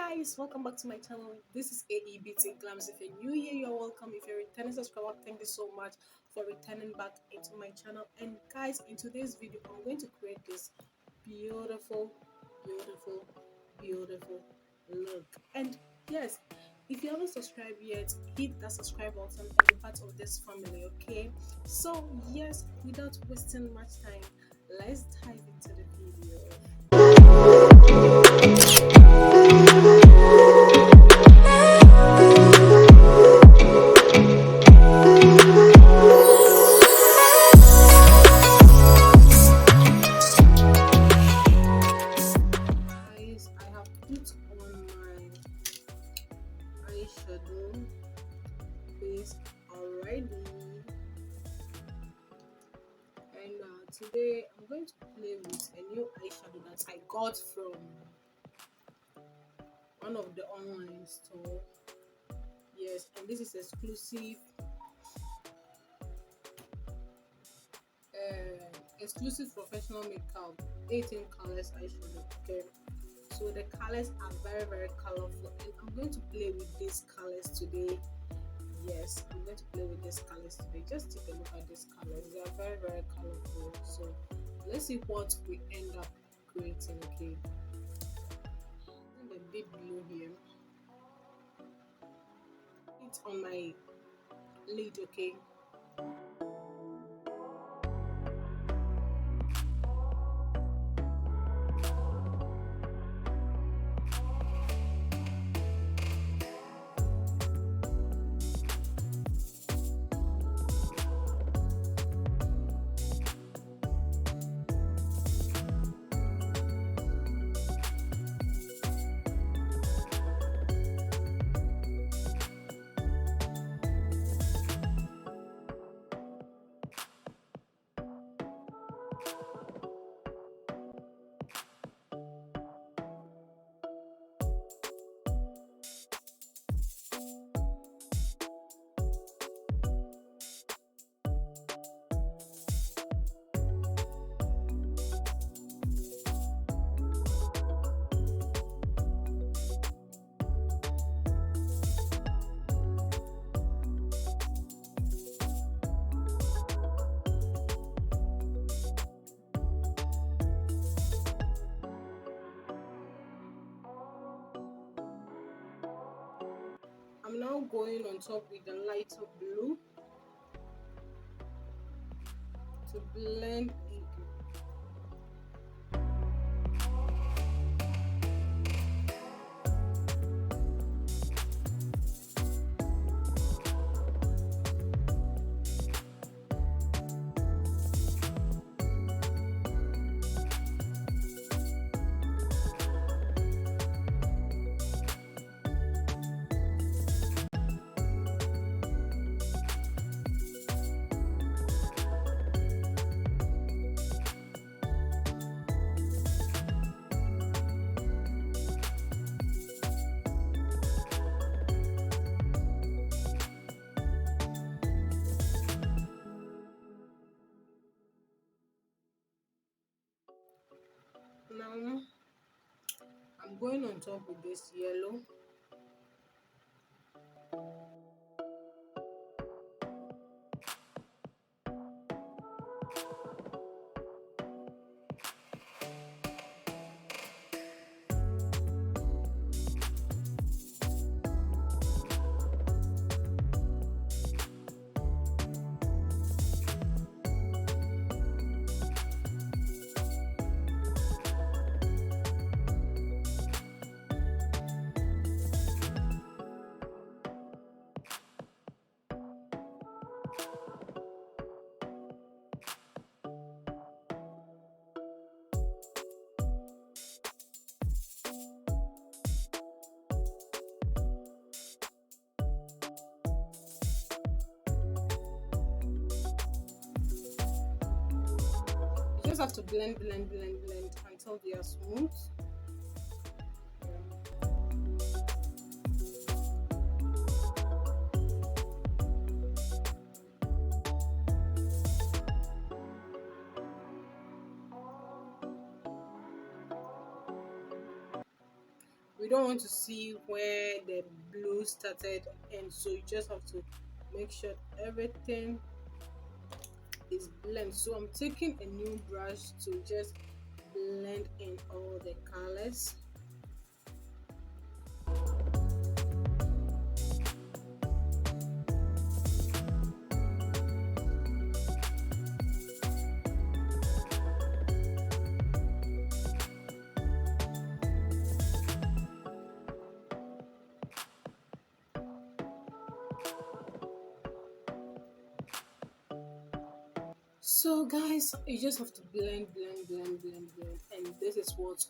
Guys, welcome back to my channel. This is AE Beauty Glams. If you're new here, you're welcome. If you're a returning subscriber, thank you so much for returning back into my channel. And guys, in today's video, I'm going to create this beautiful, beautiful, beautiful look. And yes, if you haven't subscribed yet, hit that subscribe button and be part of this family, okay? So yes, without wasting much time, let's dive into the video. Eyeshadow base already, and today I'm going to play with a new eyeshadow that I got from one of the online store. Yes, and this is exclusive exclusive professional makeup 18 colors eyeshadow. Okay, so the colors are very colorful, and I'm going to play with these colors today. Yes, I'm going to play with these colors today. Just take a look at these colors. They are very colorful. So let's see what we end up creating. Okay, the deep blue here. It's on my lid. Okay. I'm now going on top with the lighter blue to blend it. Now I'm going on top with this yellow. You just have to blend until they are smooth. we don't want to see where the blue started, and so you just have to make sure everything is blend. So I'm taking a new brush to just blend in all the colors. So guys, you just have to blend, and this is what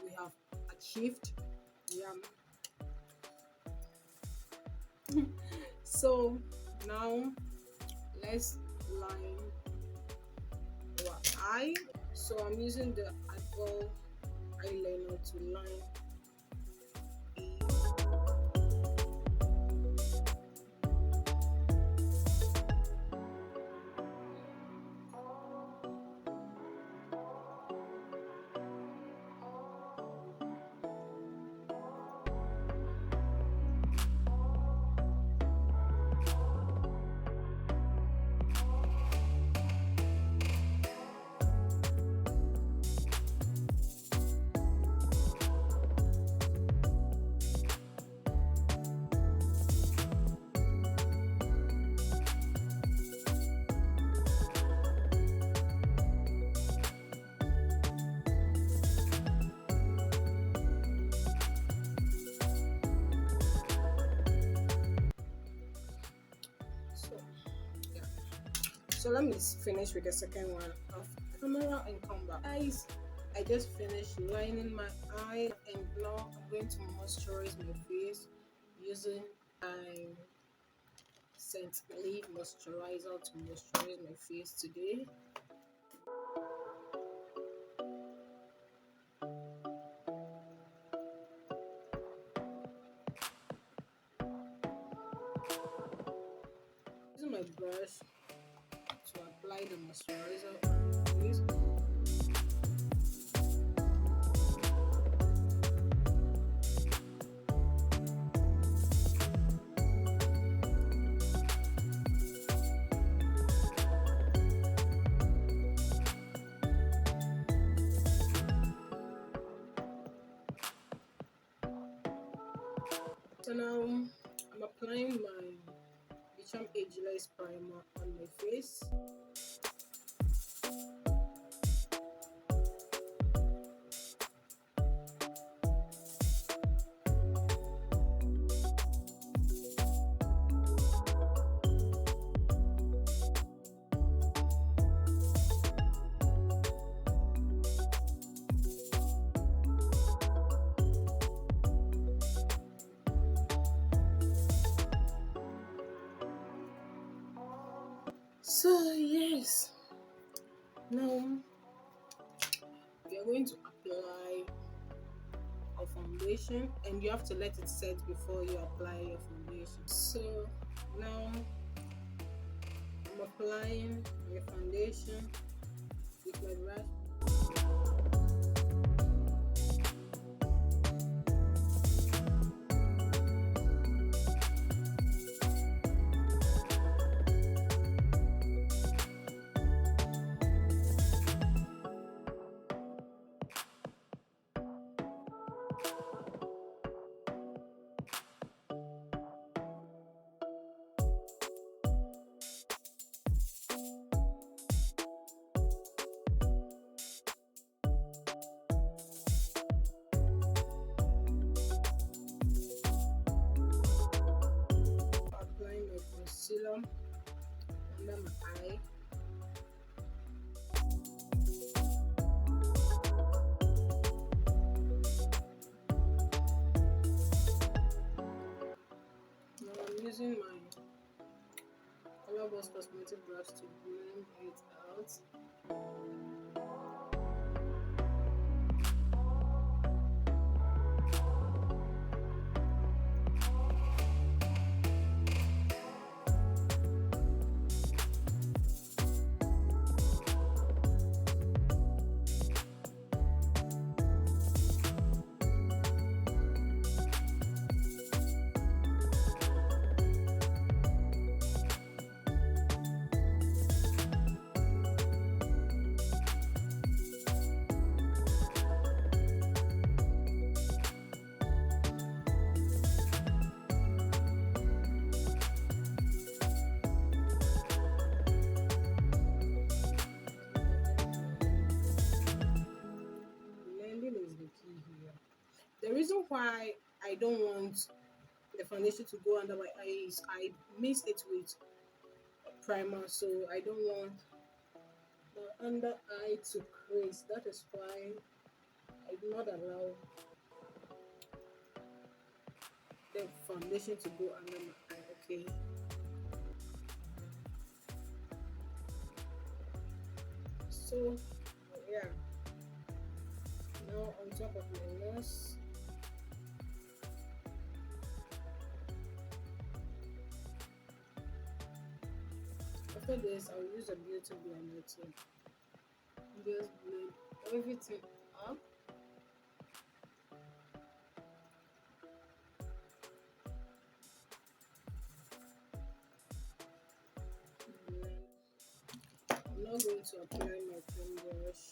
we have achieved. Yeah. So now let's line our eye. So I'm using the eyeball eyeliner to line. So let me finish with the second one of camera and come back. Guys, I just finished lining my eye, and now I'm going to moisturize my face using my Scent Leave moisturizer to moisturize my face today. Using my brush to apply the moisturizer on my face. So now I'm applying my Becharm Ageless primer on my face. So yes, now we are going to apply our foundation, and you have to let it set before you apply your foundation. So now I'm applying my foundation with my brush. Concealer under my eye. Now I'm using my Colorbox cosmetic brush to blend it out. why I don't want the foundation to go under my eyes. I mix it with primer, so I don't want the under eye to crease. That is why I do not allow the foundation to go under my eye. Okay. So yeah, now on top of my nose. After this, I'll use a beauty blender to just blend everything up. I'm not going to apply my pen brush.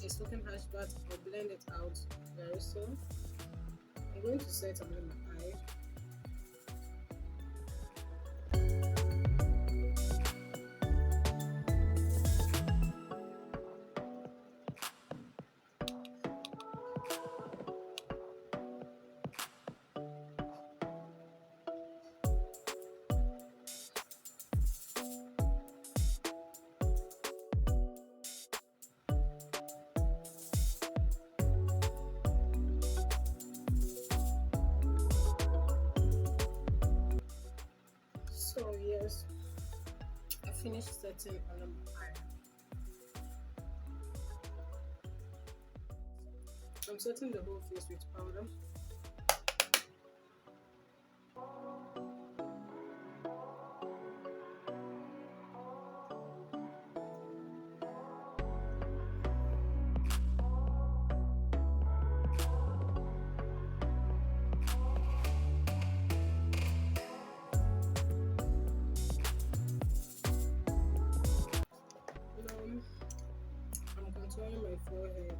It's looking harsh, but I'll blend it out very soon. I'm going to set under my eye. So yes, I finished setting under my eye. I'm setting the whole face with powder. I'm contouring my forehead.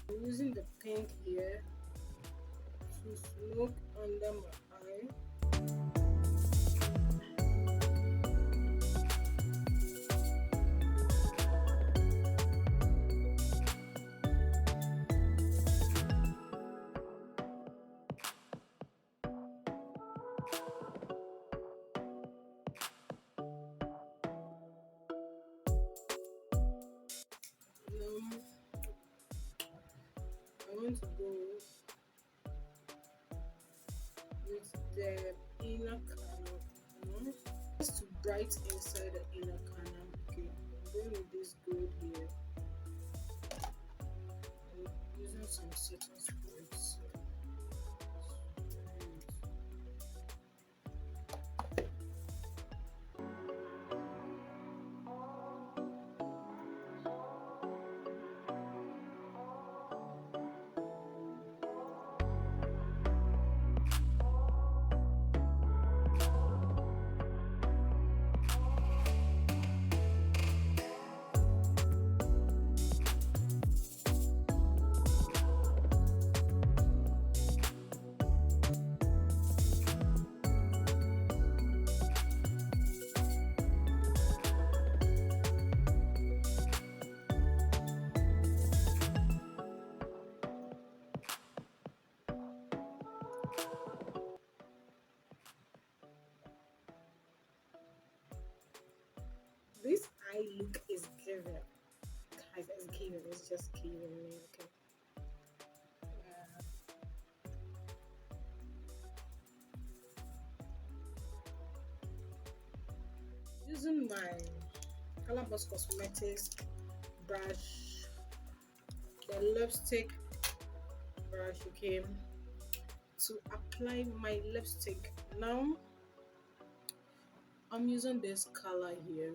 I'm using the pink here to smoke under my eye. I want to go with the inner canal, just to bright inside the inner canal. Okay, I'm going with this gold here. I'm using some setting sprays. eye look is giving. Guys, it's giving. It's just giving me. Okay. Using my Colorbox Cosmetics brush, the lipstick brush, okay, to apply my lipstick. Now I'm using this color here.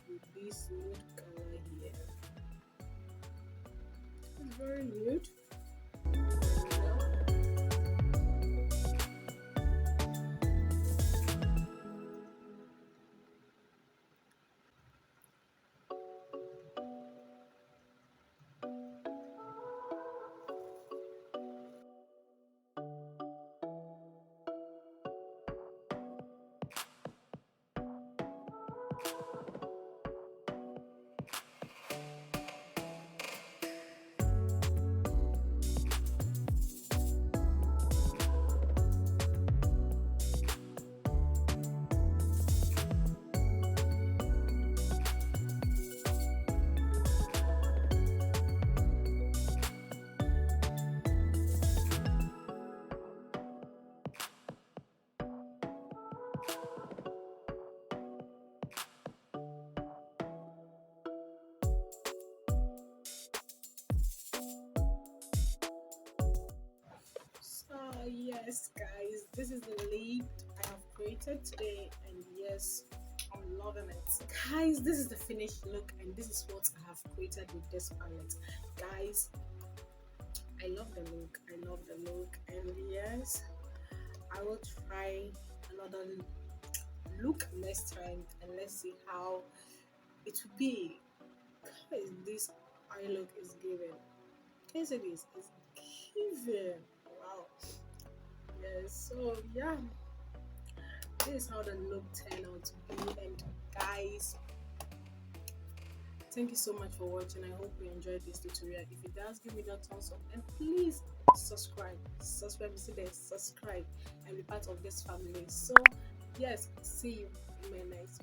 With this nude color here. It's very nude. Yes, guys, this is the lid I have created today, and yes, I'm loving it. Guys, this is the finished look, and this is what I have created with this palette. Guys, I love the look. I love the look, and yes, I will try another look next time, and let's see how it will be. Guys, this eye look is given. Can you see this? It's given. Wow. Yes, so yeah, this is how the look turned out to be. And guys, thank you so much for watching. I hope you enjoyed this tutorial. If it does, give me that thumbs up, and please subscribe, see this, subscribe, and be part of this family. So yes, see you in my next